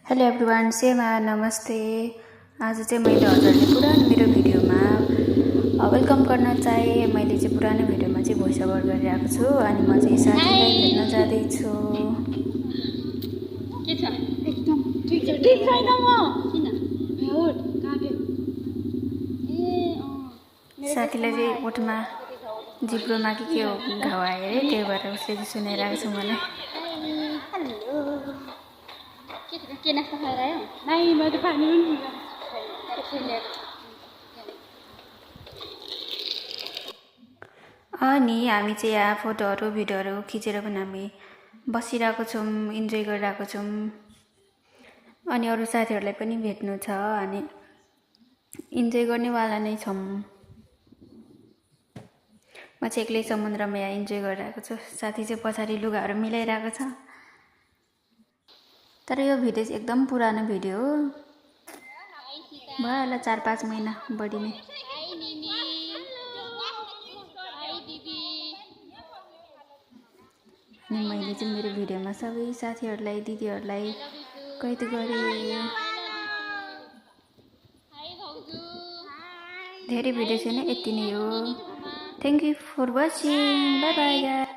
Hello everyone, सेमा नमस्ते। आज चाहिँ मैले हजुरले पुरानो मेरो भिडियोमा वेलकम गर्न चाहे। मैले चाहिँ पुरानो भिडियोमा चाहिँ भोइस ओभर गरिरहेको छु अनि म चाहिँ साथीलाई भेट्न जाँदैछु। के छ एकदम ठीक छैन म किन भ्याउट काटे साथीलाई चाहिँ ओठमा जिब्रोमा के हो घाउ आयो अरे, त्यही भएर उसले चाहिँ सुनाइरहेको छ मलाई। हेलो के नास्ता खाएर आयो? नाइ मैले पानी पनि अनि हामी चाहिँ यहाँ फोटोहरू भिडियोहरू खिचेर पनि हामी बसिरहेको छौँ, इन्जोय गरिरहेको छौँ। अनि अरू साथीहरूलाई पनि भेट्नु छ अनि इन्जोय गर्नेवाला नै छौँ। म चाहिँ एक्लै समुद्रमा यहाँ इन्जोय गरिरहेको छु। साथी चाहिँ पछाडि लुगाहरू मिलाइरहेको छ। तर यो भिडियो चाहिँ एकदम पुरानो भिडियो हो, भयो होला 4-5 महिना बढी नै। अनि मैले चाहिँ मेरो भिडियोमा सबै साथीहरूलाई दिदीहरूलाई कैद गरेँ। धेरै भिडियो छैन, यति नै हो। Thank you for watching, bye bye guys.